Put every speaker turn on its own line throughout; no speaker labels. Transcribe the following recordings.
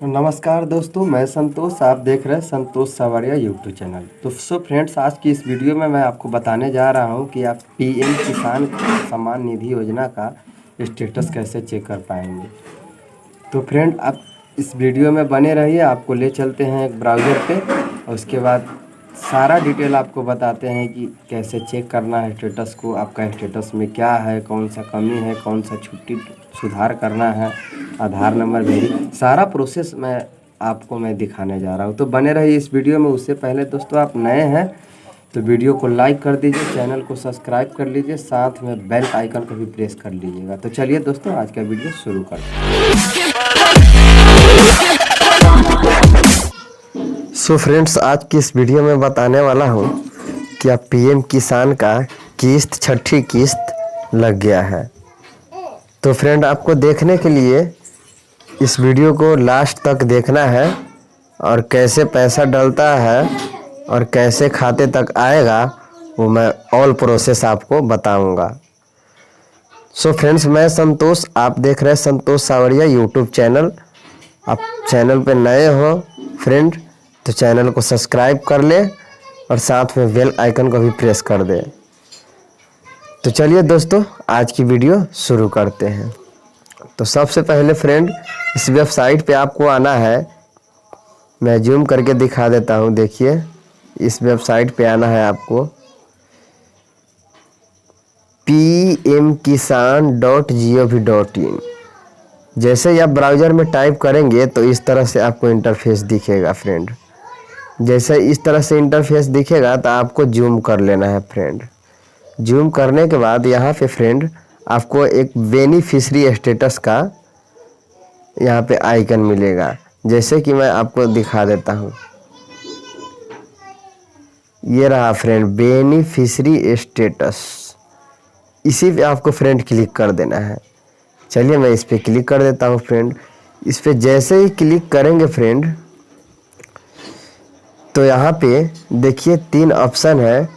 नमस्कार दोस्तों, मैं संतोष। आप देख रहे हैं संतोष सावरिया यूट्यूब चैनल। तो फ्रेंड्स, आज की इस वीडियो में मैं आपको बताने जा रहा हूं कि आप पीएम किसान सम्मान निधि योजना का स्टेटस कैसे चेक कर पाएंगे। तो फ्रेंड, आप इस वीडियो में बने रहिए। आपको ले चलते हैं एक ब्राउज़र पे और उसके बाद सारा डिटेल आपको बताते हैं कि कैसे चेक करना है स्टेटस को, आपका स्टेटस में क्या है, कौन सा कमी है, कौन सा छुट्टी सुधार करना है, आधार नंबर भेजी, सारा प्रोसेस मैं दिखाने जा रहा हूँ। तो बने रहिए इस वीडियो में। उससे पहले दोस्तों, आप नए हैं तो वीडियो को लाइक कर दीजिए, चैनल को सब्सक्राइब कर लीजिए, साथ में बेल आइकन को भी प्रेस कर लीजिएगा। तो चलिए दोस्तों, आज का वीडियो शुरू करते हैं। सो फ्रेंड्स, आज की इस वीडियो में बताने वाला हूँ कि आप पीएम किसान का किस्त छठी किस्त लग गया है। तो फ्रेंड, आपको देखने के लिए इस वीडियो को लास्ट तक देखना है और कैसे पैसा डलता है और कैसे खाते तक आएगा वो मैं ऑल प्रोसेस आपको बताऊंगा। सो फ्रेंड्स, मैं संतोष, आप देख रहे हैं संतोष सावरिया यूट्यूब चैनल। आप चैनल पे नए हो फ्रेंड तो चैनल को सब्सक्राइब कर ले और साथ में बेल आइकन को भी प्रेस कर दे। तो चलिए दोस्तों, आज की वीडियो शुरू करते हैं। तो सबसे पहले फ्रेंड, इस वेबसाइट पे आपको आना है। मैं जूम करके दिखा देता हूँ। देखिए, इस वेबसाइट पे आना है आपको pmkisan.gov.in। जैसे ही आप ब्राउज़र में टाइप करेंगे तो इस तरह से आपको इंटरफेस दिखेगा फ्रेंड। जैसे इस तरह से इंटरफेस दिखेगा तो आपको जूम कर लेना है फ्रेंड। जूम करने के बाद यहाँ पे फ्रेंड आपको एक बेनिफिशरी स्टेटस का यहाँ पे आइकन मिलेगा। जैसे कि मैं आपको दिखा देता हूँ, ये रहा फ्रेंड बेनिफिशरी स्टेटस। इसी पे आपको फ्रेंड क्लिक कर देना है। चलिए मैं इस पे क्लिक कर देता हूँ फ्रेंड। इस पे जैसे ही क्लिक करेंगे फ्रेंड तो यहाँ पे देखिए 3 ऑप्शन है।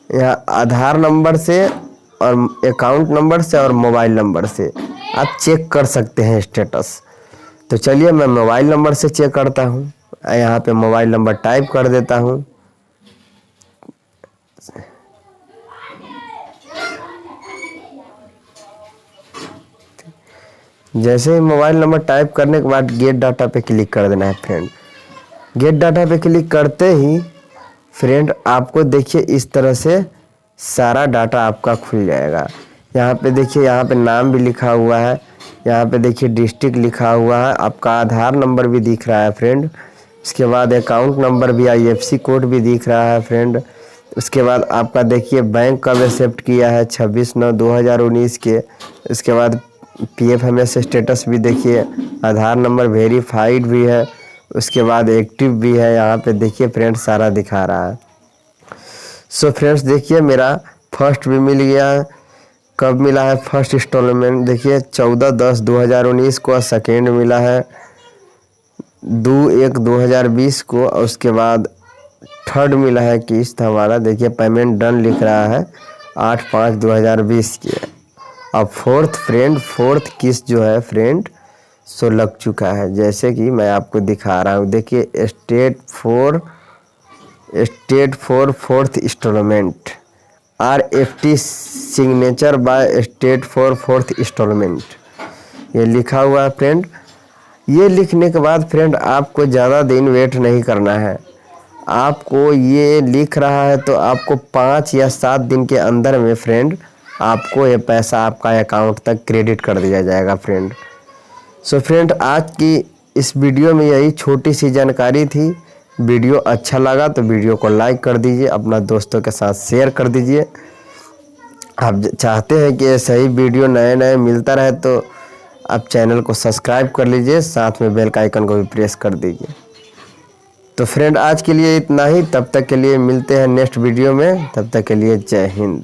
यहाँ आधार नंबर से और अकाउंट नंबर से और मोबाइल नंबर से आप चेक कर सकते हैं स्टेटस। तो चलिए मैं मोबाइल नंबर से चेक करता हूँ। यहाँ पे मोबाइल नंबर टाइप कर देता हूँ। जैसे ही मोबाइल नंबर टाइप करने के बाद गेट डाटा पे क्लिक कर देना है फ्रेंड। गेट डाटा पे क्लिक करते ही फ्रेंड आपको देखिए इस तरह से सारा डाटा आपका खुल जाएगा। यहाँ पे देखिए, यहाँ पे नाम भी लिखा हुआ है, यहाँ पे देखिए डिस्ट्रिक्ट लिखा हुआ है, आपका आधार नंबर भी दिख रहा है फ्रेंड। उसके बाद अकाउंट नंबर भी, IFSC कोड भी दिख रहा है फ्रेंड। उसके बाद आपका देखिए बैंक कब एक्सेप्ट किया है, 26/9/2019 के। उसके बाद PFMS स्टेटस भी देखिए, आधार नंबर वेरीफाइड भी है, उसके बाद एक्टिव भी है। यहाँ पे देखिए फ्रेंड सारा दिखा रहा है। सो फ्रेंड्स देखिए, मेरा फर्स्ट भी मिल गया है। कब मिला है फर्स्ट इंस्टॉलमेंट? देखिए 14/10/2019 को। सेकेंड मिला है 2/1/2020 को। और उसके बाद थर्ड मिला है किस्त हमारा, देखिए पेमेंट डन लिख रहा है 8/5/2020 के। अब फोर्थ किस्त जो है फ्रेंड सो लग चुका है। जैसे कि मैं आपको दिखा रहा हूँ, देखिए state for fourth instalment, RFT signature by state for fourth instalment, ये लिखा हुआ है फ्रेंड। ये लिखने के बाद फ्रेंड आपको ज़्यादा दिन वेट नहीं करना है। आपको ये लिख रहा है तो आपको 5 या 7 दिन के अंदर में फ्रेंड आपको ये पैसा आपका अकाउंट तक क्रेडिट कर दिया जाएगा फ्रेंड। सो फ्रेंड, आज की इस वीडियो में यही छोटी सी जानकारी थी। वीडियो अच्छा लगा तो वीडियो को लाइक कर दीजिए, अपना दोस्तों के साथ शेयर कर दीजिए। आप चाहते हैं कि ऐसा ही वीडियो नए मिलता रहे तो आप चैनल को सब्सक्राइब कर लीजिए, साथ में बेल का आइकन को भी प्रेस कर दीजिए। तो फ्रेंड, आज के लिए इतना ही। तब तक के लिए मिलते हैं नेक्स्ट वीडियो में। तब तक के लिए जय हिंद।